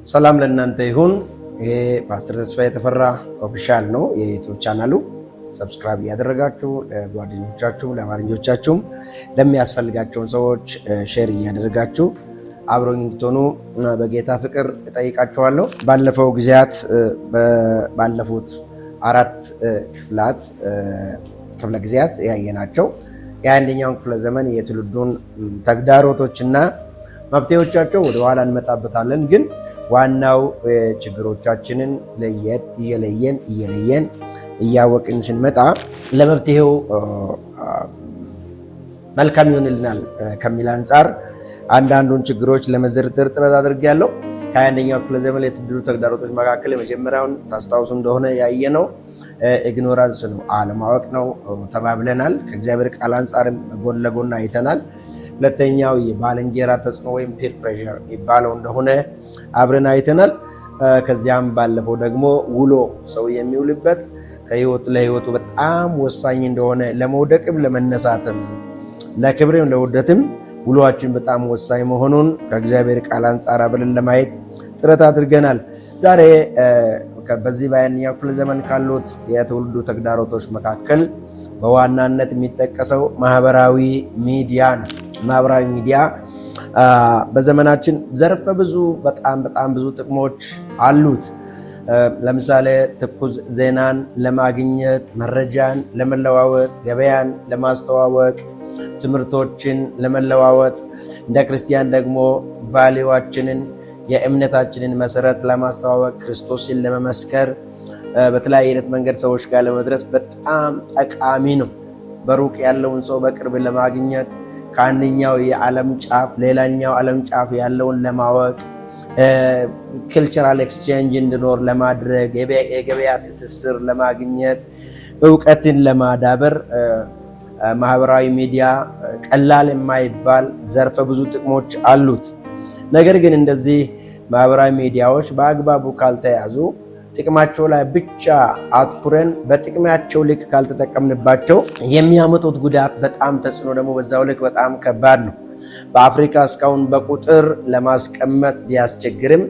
ሰላም ለእናንተ ይሁን። ይሄ ፓስተር ተስፋዬ ተፈራ ኦፊሻል ነው የዩቲዩብ ቻናሉ። ሰብስክራይብ እያደረጋችሁ ለጓደኞቻችሁ ለአማርኞቻችሁም ለሚያስፈልጋቸውን ሰዎች ሼር እያደረጋችሁ አብሮኝ እንድትሆኑ በጌታ ፍቅር እጠይቃችኋለሁ። ባለፈው ጊዜያት ባለፉት 4 ክፍለ ጊዜያት ያየናቸው የ21ኛው ክፍለ ዘመን የትውልዱን ተግዳሮቶችና መፍትሄዎቻቸው ወደ ኋላ እንመጣበታለን። ግን ዋናው ችግሮቻችንን እየለየን እያወቅን ስንመጣ ለመፍትሄው መልካም ይሆንልናል ከሚል አንጻር አንዳንዱን ችግሮች ለመዘርዘር ጥረት አድርጌያለሁ። ከ21ኛው ክፍለ ዘመን የትውልዱ ተግዳሮቶች መካከል የመጀመሪያውን ታስታውሱ እንደሆነ ያየነው ኢግኖራንስ ነው፣ አለማወቅ ነው ተባብለናል። ከእግዚአብሔር ቃል አንጻርም ጎን ለጎን አይተናል። ሁለተኛው የባልንጀራ ተጽዕኖ ወይም ፒር ፕሬሸር የሚባለው እንደሆነ አብረን አይተናል። ከዚያም ባለፈው ደግሞ ውሎ ሰው የሚውልበት ለህይወቱ በጣም ወሳኝ እንደሆነ ለመውደቅም ለመነሳትም ለክብርም ለውርደትም ውሎአችን በጣም ወሳኝ መሆኑን ከእግዚአብሔር ቃል አንጻር አብረን ለማየት ጥረት አድርገናል። ዛሬ በዚህ በ21ኛው ክፍለ ዘመን ካሉት የትውልዱ ተግዳሮቶች መካከል በዋናነት የሚጠቀሰው ማህበራዊ ሚዲያ ነው። ማህበራዊ ሚዲያ በዘመናችን ዘርፈ ብዙ በጣም ብዙ ጥቅሞች አሉት። ለምሳሌ ትኩስ ዜናን ለማግኘት፣ መረጃን ለመለዋወጥ፣ ገበያን ለማስተዋወቅ፣ ትምህርቶችን ለመለዋወጥ፣ እንደ ክርስቲያን ደግሞ ቫሊዋችንን የእምነታችንን መሰረት ለማስተዋወቅ፣ ክርስቶስን ለመመስከር፣ በተለያየ አይነት መንገድ ሰዎች ጋር ለመድረስ በጣም ጠቃሚ ነው። በሩቅ ያለውን ሰው በቅርብ ለማግኘት፣ ከአንደኛው የዓለም ጫፍ ሌላኛው ዓለም ጫፍ ያለውን ለማወቅ፣ ካልቸራል ኤክስቼንጅ እንዲኖር ለማድረግ፣ የገበያ ትስስር ለማግኘት፣ እውቀትን ለማዳበር ማህበራዊ ሚዲያ ቀላል የማይባል ዘርፈ ብዙ ጥቅሞች አሉት። ነገር ግን እንደዚህ ማህበራዊ ሚዲያዎች በአግባቡ ካልተያዙ፣ ጥቅማቸው ላይ ብቻ አትኩረን በጥቅማቸው ልክ ካልተጠቀምንባቸው የሚያመጡት ጉዳት በጣም ተጽዕኖ ደግሞ በዛው ልክ በጣም ከባድ ነው። በአፍሪካ እስካሁን በቁጥር ለማስቀመጥ ቢያስቸግርም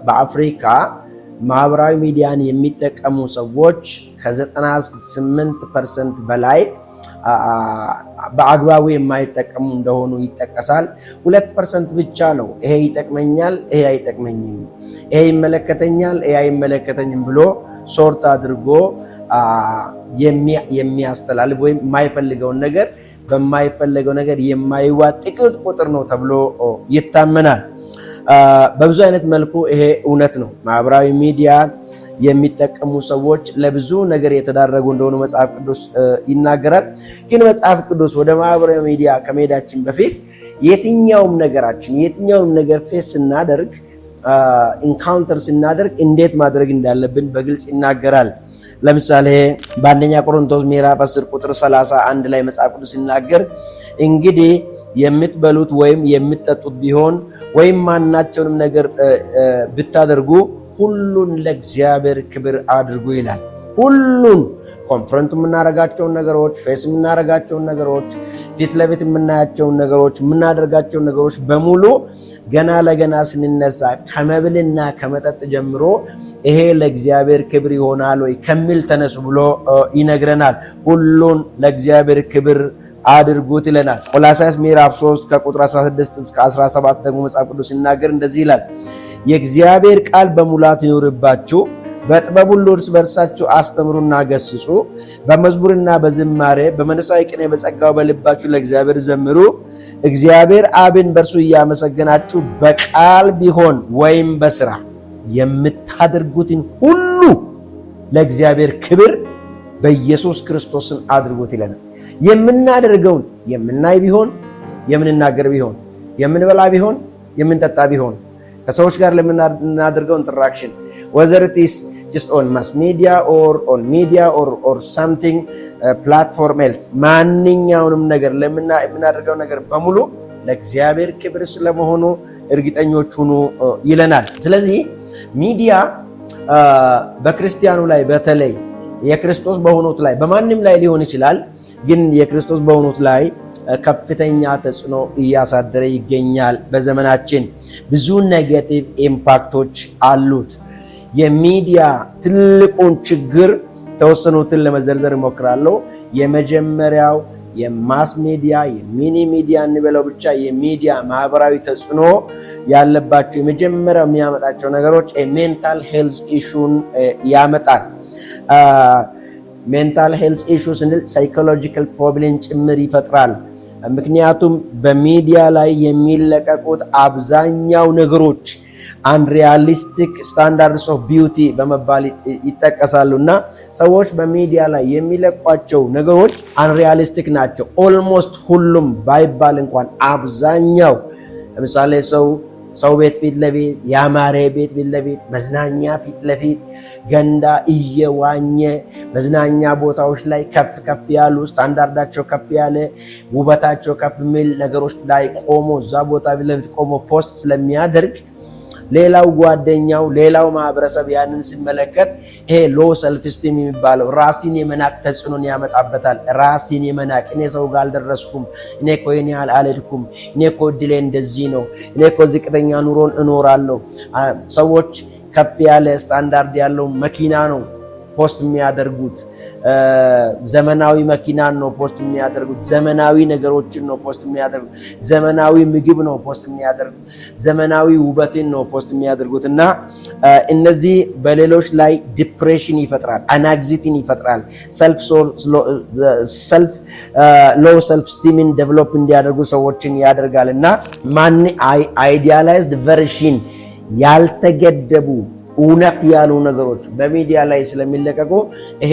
በአፍሪካ ማህበራዊ ሚዲያን የሚጠቀሙ ሰዎች ከ98% በላይ በአግባቡ የማይጠቀሙ እንደሆኑ ይጠቀሳል። 2% ብቻ ነው ይሄ ይጠቅመኛል፣ ይሄ አይጠቅመኝም፣ ይሄ ይመለከተኛል፣ ይሄ አይመለከተኝም ብሎ ሶርት አድርጎ የሚያስተላልፍ ወይም የማይፈልገውን ነገር በማይፈልገው ነገር የማይዋጥ ጥቂት ቁጥር ነው ተብሎ ይታመናል። በብዙ አይነት መልኩ ይሄ እውነት ነው። ማህበራዊ ሚዲያ የሚጠቀሙ ሰዎች ለብዙ ነገር የተዳረጉ እንደሆኑ መጽሐፍ ቅዱስ ይናገራል። ግን መጽሐፍ ቅዱስ ወደ ማህበራዊ ሚዲያ ከመሄዳችን በፊት የትኛውም ነገር ፌስ ስናደርግ ኢንካውንተር ስናደርግ እንዴት ማድረግ እንዳለብን በግልጽ ይናገራል። ለምሳሌ በአንደኛ ቆሮንቶስ ምዕራፍ 10 ቁጥር 31 ላይ መጽሐፍ ቅዱስ ሲናገር እንግዲህ የምትበሉት ወይም የምትጠጡት ቢሆን ወይም ማናቸውንም ነገር ብታደርጉ ሁሉን ለእግዚአብሔር ክብር አድርጉ ይላል። ሁሉን ኮንፈረንት የምናደርጋቸውን ነገሮች፣ ፌስ የምናደርጋቸውን ነገሮች፣ ፊት ለፊት የምናያቸውን ነገሮች፣ የምናደርጋቸውን ነገሮች በሙሉ ገና ለገና ስንነሳ ከመብልና ከመጠጥ ጀምሮ ይሄ ለእግዚአብሔር ክብር ይሆናል ወይ ከሚል ተነሱ ብሎ ይነግረናል። ሁሉን ለእግዚአብሔር ክብር አድርጉት ይለናል። ቆላስይስ ምዕራፍ 3 ከቁጥር 16 እስከ 17 ደግሞ መጽሐፍ ቅዱስ ሲናገር እንደዚህ ይላል። የእግዚአብሔር ቃል በሙላት ይኖርባችሁ፣ በጥበብ ሁሉ እርስ በርሳችሁ አስተምሩና ገስጹ፣ በመዝሙርና በዝማሬ በመንፈሳዊ ቅኔ በጸጋው በልባችሁ ለእግዚአብሔር ዘምሩ፣ እግዚአብሔር አብን በእርሱ እያመሰገናችሁ በቃል ቢሆን ወይም በስራ የምታደርጉትን ሁሉ ለእግዚአብሔር ክብር በኢየሱስ ክርስቶስም አድርጉት ይለናል። የምናደርገውን የምናይ ቢሆን፣ የምንናገር ቢሆን፣ የምንበላ ቢሆን፣ የምንጠጣ ቢሆን፣ ከሰዎች ጋር ለምናደርገው ኢንተራክሽን whether it is just on mass media or on media or something platform else ማንኛውንም ነገር ለምናደርገው ነገር በሙሉ ለእግዚአብሔር ክብር ስለመሆኑ እርግጠኞች ሁኑ ይለናል። ስለዚህ ሚዲያ በክርስቲያኑ ላይ በተለይ የክርስቶስ በሆኑት ላይ በማንም ላይ ሊሆን ይችላል፣ ግን የክርስቶስ በሆኑት ላይ ከፍተኛ ተጽዕኖ እያሳደረ ይገኛል። በዘመናችን ብዙ ኔጌቲቭ ኢምፓክቶች አሉት። የሚዲያ ትልቁን ችግር ተወሰኑትን ለመዘርዘር እሞክራለሁ። የመጀመሪያው የማስ ሚዲያ የሚኒ ሚዲያ እንበለው ብቻ የሚዲያ ማህበራዊ ተጽዕኖ ያለባቸው የመጀመሪያው የሚያመጣቸው ነገሮች ሜንታል ሄልዝ ኢሹን ያመጣል። ሜንታል ሄልዝ ኢሹ ስንል ሳይኮሎጂካል ፕሮብሌም ጭምር ይፈጥራል። ምክንያቱም በሚዲያ ላይ የሚለቀቁት አብዛኛው ነገሮች አንሪያሊስቲክ ስታንዳርድስ ኦፍ ቢዩቲ በመባል ይጠቀሳሉ እና ሰዎች በሚዲያ ላይ የሚለቋቸው ነገሮች አንሪያሊስቲክ ናቸው። ኦልሞስት ሁሉም ባይባል እንኳን አብዛኛው፣ ለምሳሌ ሰው ቤት ፊት ለፊት፣ ያማረ ቤት ፊት ለፊት፣ መዝናኛ ፊት ለፊት፣ ገንዳ እየዋኘ መዝናኛ ቦታዎች ላይ ከፍ ያሉ ስታንዳርዳቸው ከፍ ያለ ውበታቸው ከፍ የሚል ነገሮች ላይ ቆሞ እዛ ቦታ ፊት ለፊት ቆሞ ፖስት ስለሚያደርግ ሌላው ጓደኛው ሌላው ማህበረሰብ ያንን ሲመለከት ይሄ ሎ ሰልፍ ስቲም የሚባለው ራስን የመናቅ ተጽዕኖን ያመጣበታል። ራስን የመናቅ እኔ ሰው ጋር አልደረስኩም፣ እኔ እኮ ይሄን ያህል አልሄድኩም፣ እኔ እኮ እድሌ እንደዚህ ነው፣ እኔ እኮ ዝቅተኛ ኑሮን እኖራለሁ። ሰዎች ከፍ ያለ ስታንዳርድ ያለው መኪና ነው ፖስት የሚያደርጉት፣ ዘመናዊ መኪናን ነው ፖስት የሚያደርጉት፣ ዘመናዊ ነገሮችን ነው ፖስት የሚያደርጉት፣ ዘመናዊ ምግብ ነው ፖስት የሚያደርጉት፣ ዘመናዊ ውበትን ነው ፖስት የሚያደርጉት እና እነዚህ በሌሎች ላይ ዲፕሬሽን ይፈጥራል፣ አናግዚቲን ይፈጥራል፣ ሎው ሰልፍ ስቲምን ዴቨሎፕ እንዲያደርጉ ሰዎችን ያደርጋል እና አይዲያላይዝድ ቨርሽን ያልተገደቡ እውነት ያሉ ነገሮች በሚዲያ ላይ ስለሚለቀቁ ይሄ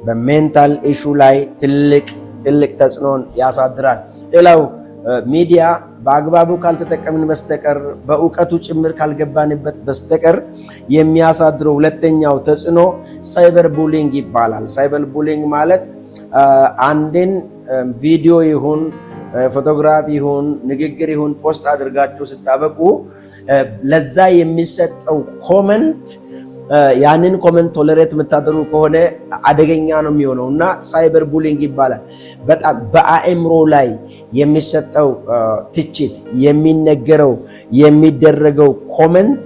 በሜንታል ኢሹ ላይ ትልቅ ተጽዕኖን ያሳድራል። ሌላው ሚዲያ በአግባቡ ካልተጠቀምን በስተቀር በእውቀቱ ጭምር ካልገባንበት በስተቀር የሚያሳድረው ሁለተኛው ተጽዕኖ ሳይበር ቡሊንግ ይባላል። ሳይበር ቡሊንግ ማለት አንድን ቪዲዮ ይሁን ፎቶግራፍ ይሁን ንግግር ይሁን ፖስት አድርጋችሁ ስታበቁ ለዛ የሚሰጠው ኮመንት ያንን ኮመንት ቶለሬት የምታደርጉ ከሆነ አደገኛ ነው የሚሆነው እና ሳይበር ቡሊንግ ይባላል። በጣም በአእምሮ ላይ የሚሰጠው ትችት፣ የሚነገረው የሚደረገው ኮመንት፣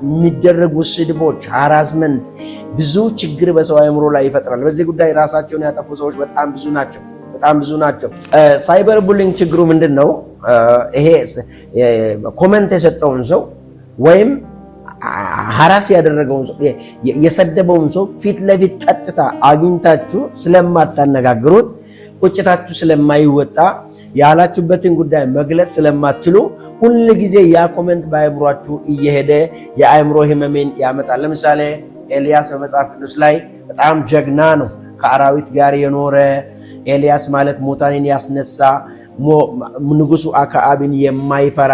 የሚደረጉ ስድቦች፣ ሃራስመንት ብዙ ችግር በሰው አእምሮ ላይ ይፈጥራል። በዚህ ጉዳይ ራሳቸውን ያጠፉ ሰዎች በጣም ብዙ ናቸው። ሳይበር ቡሊንግ ችግሩ ምንድን ነው? ይሄ ኮመንት የሰጠውን ሰው ወይም ሀራስ ያደረገውን ሰው የሰደበውን ሰው ፊት ለፊት ቀጥታ አግኝታችሁ ስለማታነጋግሩት፣ ቁጭታችሁ ስለማይወጣ፣ ያላችሁበትን ጉዳይ መግለጽ ስለማትችሉ ሁል ጊዜ ያ ኮመንት በአእምሯችሁ እየሄደ የአእምሮ ህመሜን ያመጣል። ለምሳሌ ኤልያስ በመጽሐፍ ቅዱስ ላይ በጣም ጀግና ነው። ከአራዊት ጋር የኖረ ኤልያስ ማለት ሙታንን ያስነሳ፣ ንጉሱ አክዓብን የማይፈራ፣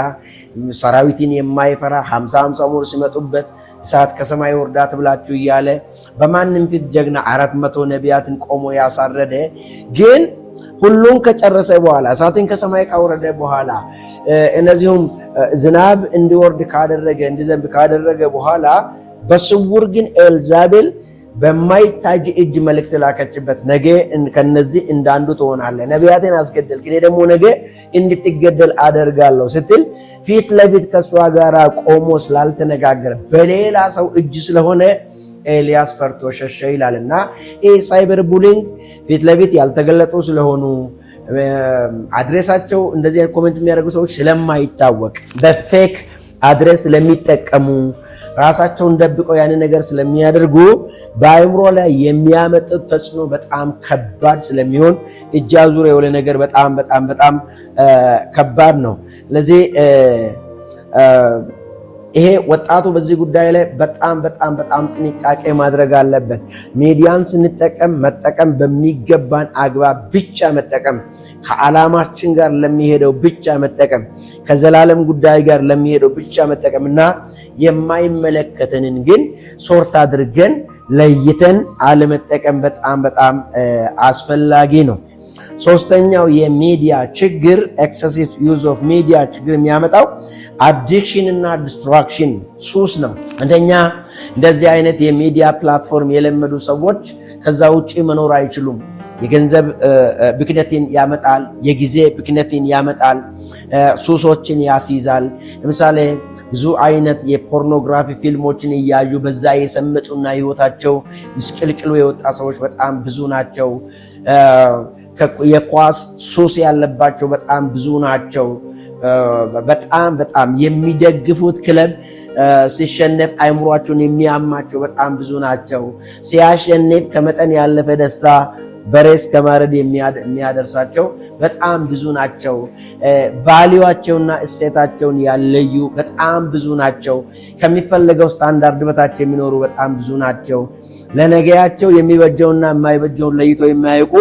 ሰራዊትን የማይፈራ 50 ሞር ሲመጡበት እሳት ከሰማይ ወርዳ ትብላችሁ እያለ በማንም ፊት ጀግና 400 ነቢያትን ቆሞ ያሳረደ፣ ግን ሁሉን ከጨረሰ በኋላ እሳትን ከሰማይ ካወረደ በኋላ እነዚሁም ዝናብ እንዲዘንብ ካደረገ በኋላ በስውር ግን ኤልዛቤል በማይታይ እጅ መልእክት ላከችበት። ነገ ከነዚህ እንዳንዱ ትሆናለህ፣ ነቢያትን አስገደልክ፣ እኔ ደግሞ ነገ እንድትገደል አደርጋለሁ ስትል ፊት ለፊት ከእሷ ጋር ቆሞ ስላልተነጋገረ በሌላ ሰው እጅ ስለሆነ ኤልያስ ፈርቶ ሸሸ ይላል እና ይህ ሳይበር ቡሊንግ ፊት ለፊት ያልተገለጡ ስለሆኑ አድሬሳቸው እንደዚህ ኮሜንት የሚያደርጉ ሰዎች ስለማይታወቅ በፌክ አድሬስ ስለሚጠቀሙ ራሳቸውን ደብቀው ያንን ነገር ስለሚያደርጉ በአእምሮ ላይ የሚያመጡት ተጽዕኖ በጣም ከባድ ስለሚሆን እጅ አዙር የሆነ ነገር በጣም ከባድ ነው። ስለዚህ ይሄ ወጣቱ በዚህ ጉዳይ ላይ በጣም ጥንቃቄ ማድረግ አለበት። ሚዲያን ስንጠቀም መጠቀም በሚገባን አግባብ ብቻ መጠቀም፣ ከዓላማችን ጋር ለሚሄደው ብቻ መጠቀም፣ ከዘላለም ጉዳይ ጋር ለሚሄደው ብቻ መጠቀም እና የማይመለከተንን ግን ሶርት አድርገን ለይተን አለመጠቀም በጣም አስፈላጊ ነው። ሶስተኛው የሚዲያ ችግር ኤክሰሲቭ ዩዝ ኦፍ ሚዲያ ችግር የሚያመጣው አዲክሽን እና ዲስትራክሽን ሱስ ነው። አንደኛ እንደዚህ አይነት የሚዲያ ፕላትፎርም የለመዱ ሰዎች ከዛ ውጪ መኖር አይችሉም። የገንዘብ ብክነትን ያመጣል፣ የጊዜ ብክነትን ያመጣል፣ ሱሶችን ያስይዛል። ለምሳሌ ብዙ አይነት የፖርኖግራፊ ፊልሞችን እያዩ በዛ የሰመጡና ህይወታቸው ምስቅልቅሉ የወጣ ሰዎች በጣም ብዙ ናቸው። የኳስ ሱስ ያለባቸው በጣም ብዙ ናቸው። በጣም የሚደግፉት ክለብ ሲሸነፍ አይምሯቸውን የሚያማቸው በጣም ብዙ ናቸው። ሲያሸንፍ ከመጠን ያለፈ ደስታ በሬስ ከማረድ የሚያደርሳቸው በጣም ብዙ ናቸው። ቫልዩዋቸውና እሴታቸውን ያለዩ በጣም ብዙ ናቸው። ከሚፈለገው ስታንዳርድ በታች የሚኖሩ በጣም ብዙ ናቸው። ለነገያቸው የሚበጀውና የማይበጀውን ለይቶ የማያውቁ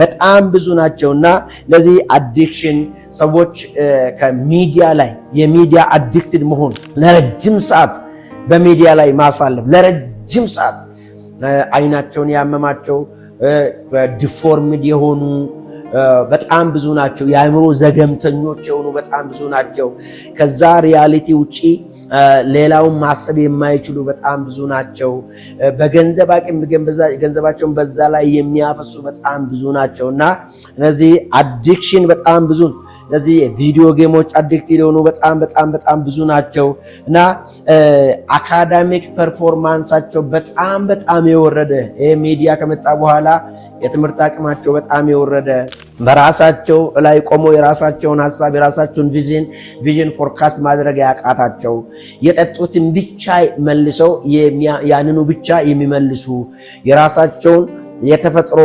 በጣም ብዙ ናቸውና ለዚህ አዲክሽን ሰዎች ከሚዲያ ላይ የሚዲያ አዲክትድ መሆን፣ ለረጅም ሰዓት በሚዲያ ላይ ማሳለፍ፣ ለረጅም ሰዓት አይናቸውን ያመማቸው ዲፎርምድ የሆኑ በጣም ብዙ ናቸው። የአእምሮ ዘገምተኞች የሆኑ በጣም ብዙ ናቸው። ከዛ ሪያሊቲ ውጪ ሌላውን ማሰብ የማይችሉ በጣም ብዙ ናቸው። በገንዘብ አቅም ገንዘባቸውን በዛ ላይ የሚያፈሱ በጣም ብዙ ናቸው እና እነዚህ አዲክሽን በጣም ብዙ እነዚህ ቪዲዮ ጌሞች አዲክት የሆኑ በጣም ብዙ ናቸው እና አካዳሚክ ፐርፎርማንሳቸው በጣም የወረደ ይሄ ሚዲያ ከመጣ በኋላ የትምህርት አቅማቸው በጣም የወረደ በራሳቸው ላይ ቆሞ የራሳቸውን ሐሳብ የራሳቸውን ቪዥን ፎርካስት ማድረግ ያቃታቸው የጠጡትን ብቻ መልሰው ያንኑ ብቻ የሚመልሱ የራሳቸውን የተፈጥሮ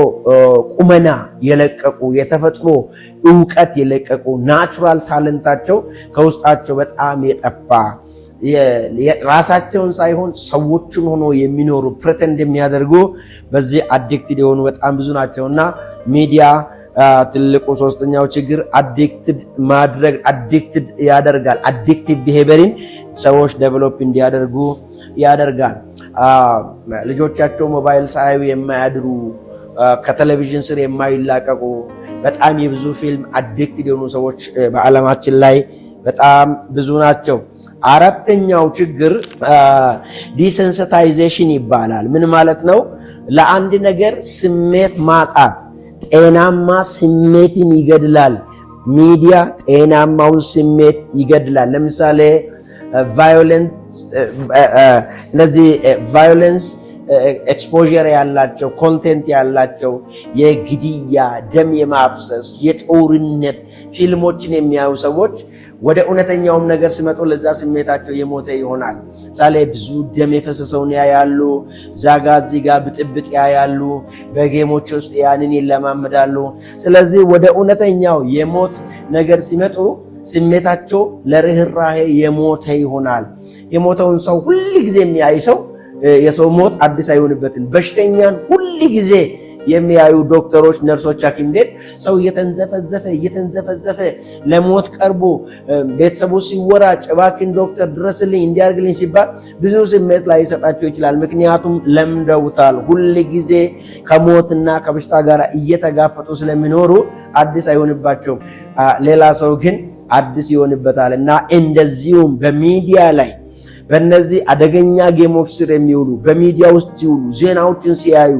ቁመና የለቀቁ የተፈጥሮ ዕውቀት የለቀቁ ናቹራል ታለንታቸው ከውስጣቸው በጣም የጠፋ ራሳቸውን ሳይሆን ሰዎችን ሆኖ የሚኖሩ ፕሬተንድ የሚያደርጉ በዚህ አዲክትድ የሆኑ በጣም ብዙ ናቸውና ሚዲያ ትልቁ ሶስተኛው ችግር አዲክትድ ማድረግ አዲክትድ ያደርጋል። አዲክቲቭ ቢሄቪየርን ሰዎች ዴቨሎፕ እንዲያደርጉ ያደርጋል። ልጆቻቸው ሞባይል ሳያዩ የማያድሩ ከቴሌቪዥን ስር የማይላቀቁ በጣም የብዙ ፊልም አዲክትድ የሆኑ ሰዎች በዓለማችን ላይ በጣም ብዙ ናቸው። አራተኛው ችግር ዲሰንሲታይዜሽን ይባላል። ምን ማለት ነው? ለአንድ ነገር ስሜት ማጣት ጤናማ ስሜትን ይገድላል። ሚዲያ ጤናማውን ስሜት ይገድላል። ለምሳሌ ቫዮለንስ ኤክስፖዠር ያላቸው ኮንቴንት ያላቸው የግድያ፣ ደም የማፍሰስ፣ የጦርነት ፊልሞችን የሚያዩ ሰዎች ወደ እውነተኛውም ነገር ሲመጡ ለዛ ስሜታቸው የሞተ ይሆናል። ምሳሌ ብዙ ደም የፈሰሰውን ያያሉ፣ ዛጋ ዚጋ ብጥብጥ ያያሉ፣ በጌሞች ውስጥ ያንን ይለማመዳሉ። ስለዚህ ወደ እውነተኛው የሞት ነገር ሲመጡ ስሜታቸው ለርህራሄ የሞተ ይሆናል። የሞተውን ሰው ሁል ጊዜ የሚያይ ሰው የሰው ሞት አዲስ አይሆንበትም። በሽተኛን ሁል ጊዜ የሚያዩ ዶክተሮች፣ ነርሶች፣ ሐኪም ቤት ሰው እየተንዘፈዘፈ ለሞት ቀርቦ ቤተሰቡ ሲወራጭ እባክን ዶክተር ድረስልኝ እንዲያርግልኝ ሲባል ብዙ ስሜት ላይ ይሰጣቸው ይችላል። ምክንያቱም ለምደውታል። ሁል ጊዜ ከሞትና ከበሽታ ጋር እየተጋፈጡ ስለሚኖሩ አዲስ አይሆንባቸውም። ሌላ ሰው ግን አዲስ ይሆንበታል እና እንደዚሁም በሚዲያ ላይ በእነዚህ አደገኛ ጌሞች ስር የሚውሉ በሚዲያ ውስጥ ሲውሉ ዜናዎችን ሲያዩ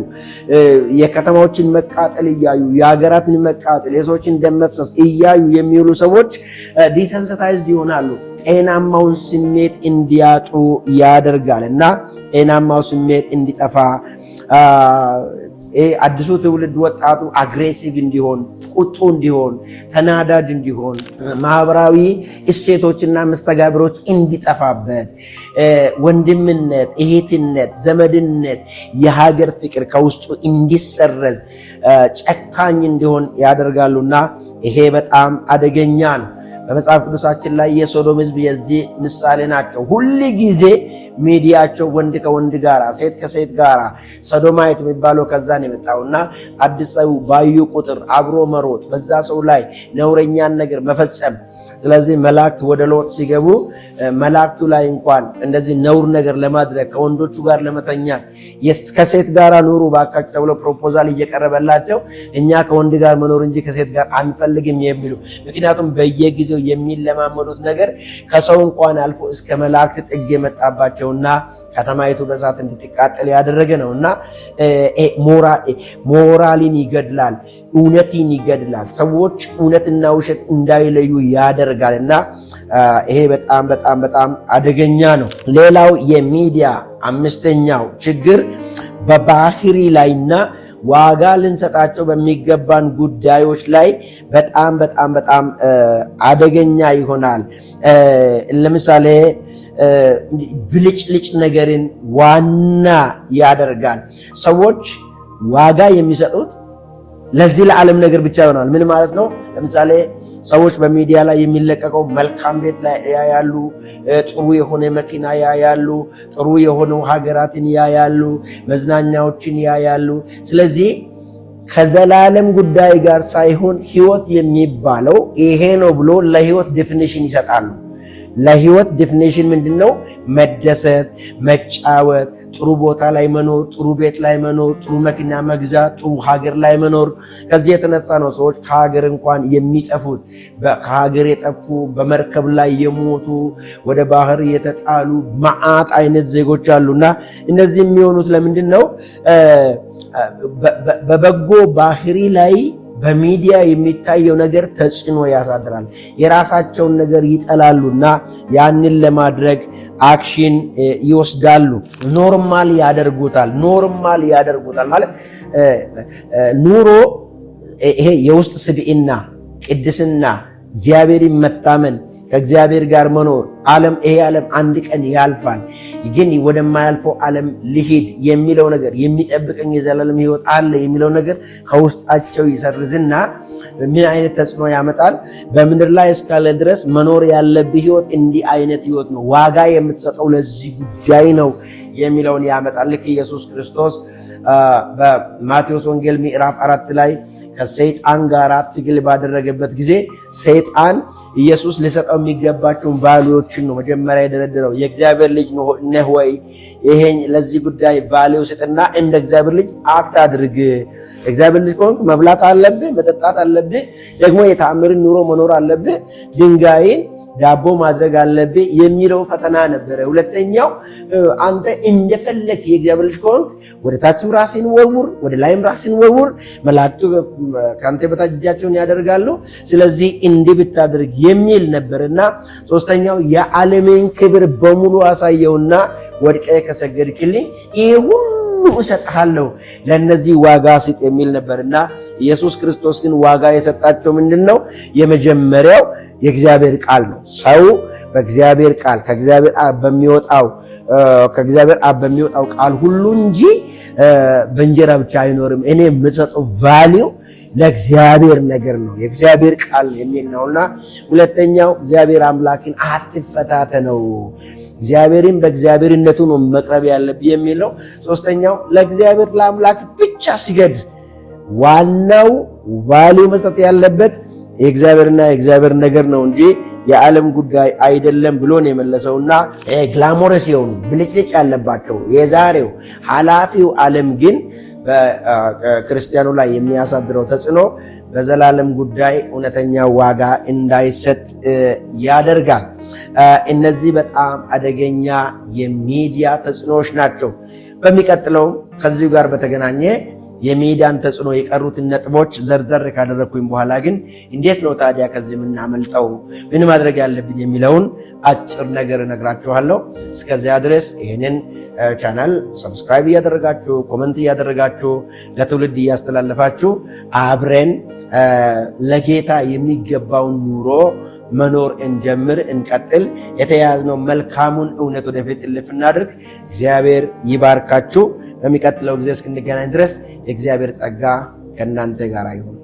የከተማዎችን መቃጠል እያዩ የሀገራትን መቃጠል የሰዎችን ደም መፍሰስ እያዩ የሚውሉ ሰዎች ዲሰንሲታይዝድ ይሆናሉ። ጤናማውን ስሜት እንዲያጡ ያደርጋል እና ጤናማው ስሜት እንዲጠፋ አዲሱ ትውልድ ወጣቱ አግሬሲቭ እንዲሆን፣ ቁጡ እንዲሆን፣ ተናዳጅ እንዲሆን፣ ማህበራዊ እሴቶችና መስተጋብሮች እንዲጠፋበት፣ ወንድምነት፣ እህትነት፣ ዘመድነት፣ የሀገር ፍቅር ከውስጡ እንዲሰረዝ፣ ጨካኝ እንዲሆን ያደርጋሉና ይሄ በጣም አደገኛ ነው። በመጽሐፍ ቅዱሳችን ላይ የሶዶም ሕዝብ የዚህ ምሳሌ ናቸው። ሁል ጊዜ ሚዲያቸው ወንድ ከወንድ ጋራ፣ ሴት ከሴት ጋራ፣ ሶዶማይት የሚባለው ከዛ ነው የመጣውና አዲስ ሰው ባዩ ቁጥር አብሮ መሮጥ፣ በዛ ሰው ላይ ነውረኛን ነገር መፈጸም፣ ስለዚህ መላእክት ወደ ሎጥ ሲገቡ መላእክቱ ላይ እንኳን እንደዚህ ነውር ነገር ለማድረግ ከወንዶቹ ጋር ለመተኛት ከሴት ጋር ኑሩ ባካችሁ ተብሎ ፕሮፖዛል እየቀረበላቸው እኛ ከወንድ ጋር መኖር እንጂ ከሴት ጋር አንፈልግም የሚሉ ምክንያቱም በየጊዜው የሚለማመዱት ነገር ከሰው እንኳን አልፎ እስከ መላእክት ጥግ የመጣባቸውና ከተማይቱ በእሳት እንድትቃጠል ያደረገ ነውና ሞራልን ይገድላል፣ እውነትን ይገድላል፣ ሰዎች እውነትና ውሸት እንዳይለዩ ያደርጋልና ይሄ በጣም በጣም በጣም አደገኛ ነው። ሌላው የሚዲያ አምስተኛው ችግር በባህሪ ላይና ዋጋ ልንሰጣቸው በሚገባን ጉዳዮች ላይ በጣም በጣም በጣም አደገኛ ይሆናል። ለምሳሌ ብልጭልጭ ነገርን ዋና ያደርጋል። ሰዎች ዋጋ የሚሰጡት ለዚህ ለዓለም ነገር ብቻ ይሆናል። ምን ማለት ነው? ለምሳሌ ሰዎች በሚዲያ ላይ የሚለቀቀው መልካም ቤት ላይ ያያሉ፣ ጥሩ የሆነ መኪና ያያሉ፣ ጥሩ የሆኑ ሀገራትን ያያሉ፣ መዝናኛዎችን ያያሉ። ስለዚህ ከዘላለም ጉዳይ ጋር ሳይሆን ህይወት የሚባለው ይሄ ነው ብሎ ለህይወት ዴፊኒሽን ይሰጣሉ። ለህይወት ዴፊኒሽን ምንድነው? መደሰት፣ መጫወት፣ ጥሩ ቦታ ላይ መኖር፣ ጥሩ ቤት ላይ መኖር፣ ጥሩ መኪና መግዛት፣ ጥሩ ሀገር ላይ መኖር። ከዚህ የተነሳ ነው ሰዎች ከሀገር እንኳን የሚጠፉት። ከሀገር የጠፉ በመርከብ ላይ የሞቱ ወደ ባህር የተጣሉ መዓት አይነት ዜጎች አሉና እነዚህ የሚሆኑት ለምንድን ነው? በበጎ ባህሪ ላይ በሚዲያ የሚታየው ነገር ተጽዕኖ ያሳድራል። የራሳቸውን ነገር ይጠላሉና ያንን ለማድረግ አክሽን ይወስዳሉ። ኖርማል ያደርጉታል ማለት ኑሮ ይሄ የውስጥ ስብዕና፣ ቅድስና፣ እግዚአብሔርን መታመን፣ ከእግዚአብሔር ጋር መኖር። ይሄ ዓለም አንድ ቀን ያልፋል፣ ግን ወደማያልፈው ዓለም ልሂድ የሚለው ነገር የሚጠብቀኝ የዘላለም ሕይወት አለ የሚለው ነገር ከውስጣቸው ይሰርዝና ምን አይነት ተጽዕኖ ያመጣል? በምድር ላይ እስካለ ድረስ መኖር ያለብህ ሕይወት እንዲህ አይነት ሕይወት ነው፣ ዋጋ የምትሰጠው ለዚህ ጉዳይ ነው የሚለውን ያመጣል። ልክ ኢየሱስ ክርስቶስ በማቴዎስ ወንጌል ምዕራፍ 4 ላይ ከሰይጣን ጋር ትግል ባደረገበት ጊዜ ሰይጣን ኢየሱስ ሊሰጠው የሚገባቸውን ቫልዩዎችን ነው መጀመሪያ የደረደረው። የእግዚአብሔር ልጅ ነህ ወይ? ይሄን ለዚህ ጉዳይ ቫልዩ ስጥና እንደ እግዚአብሔር ልጅ አክት አድርግ። እግዚአብሔር ልጅ ከሆንክ መብላት አለብህ፣ መጠጣት አለብህ፣ ደግሞ የተአምርን ኑሮ መኖር አለብህ፣ ድንጋይን ዳቦ ማድረግ አለብህ የሚለው ፈተና ነበረ። ሁለተኛው አንተ እንደፈለክ የእግዚአብሔር ልጅ ከሆንክ ወደ ታችም ራስን ወርውር፣ ወደ ላይም ራስን ወርውር፣ መላእክቱ ካንተ በታች እጃቸውን ያደርጋሉ፣ ስለዚህ እንዲህ ብታደርግ የሚል ነበርና ሶስተኛው የዓለምን ክብር በሙሉ አሳየውና ወድቀህ ከሰገድክልኝ ይሄ ሁሉ እሰጥሃለሁ፣ ለነዚህ ዋጋ ስጥ የሚል ነበርና ኢየሱስ ክርስቶስ ግን ዋጋ የሰጣቸው ምንድነው? የመጀመሪያው የእግዚአብሔር ቃል ነው። ሰው በእግዚአብሔር ቃል ከእግዚአብሔር አብ በሚወጣው ቃል ሁሉ እንጂ በእንጀራ ብቻ አይኖርም። እኔ የምሰጠው ቫልዩ ለእግዚአብሔር ነገር ነው፣ የእግዚአብሔር ቃል የሚል ነውና ሁለተኛው እግዚአብሔር አምላክን አትፈታተነው፣ እግዚአብሔርን በእግዚአብሔርነቱ ነው መቅረብ ያለብህ የሚለው። ሶስተኛው ለእግዚአብሔር ለአምላክ ብቻ ስገድ። ዋናው ቫልዩ መስጠት ያለበት የእግዚአብሔርና የእግዚአብሔር ነገር ነው እንጂ የዓለም ጉዳይ አይደለም ብሎ ነው የመለሰውና ግላሞረስ የሆኑ ብልጭልጭ ያለባቸው የዛሬው ኃላፊው ዓለም ግን በክርስቲያኑ ላይ የሚያሳድረው ተጽዕኖ በዘላለም ጉዳይ እውነተኛ ዋጋ እንዳይሰጥ ያደርጋል። እነዚህ በጣም አደገኛ የሚዲያ ተጽዕኖዎች ናቸው። በሚቀጥለው ከዚሁ ጋር በተገናኘ የሚዲያን ተጽዕኖ የቀሩትን ነጥቦች ዘርዘር ካደረግኩኝ በኋላ ግን እንዴት ነው ታዲያ ከዚህ የምናመልጠው፣ ምን ማድረግ ያለብን የሚለውን አጭር ነገር እነግራችኋለሁ። እስከዚያ ድረስ ይህንን ቻናል ሰብስክራይብ እያደረጋችሁ ኮመንት እያደረጋችሁ ለትውልድ እያስተላለፋችሁ አብረን ለጌታ የሚገባውን ኑሮ መኖር እንጀምር፣ እንቀጥል። የተያያዝነው መልካሙን እውነት ወደፊት እልፍ እናድርግ። እግዚአብሔር ይባርካችሁ። በሚቀጥለው ጊዜ እስክንገናኝ ድረስ የእግዚአብሔር ጸጋ ከእናንተ ጋር ይሁን።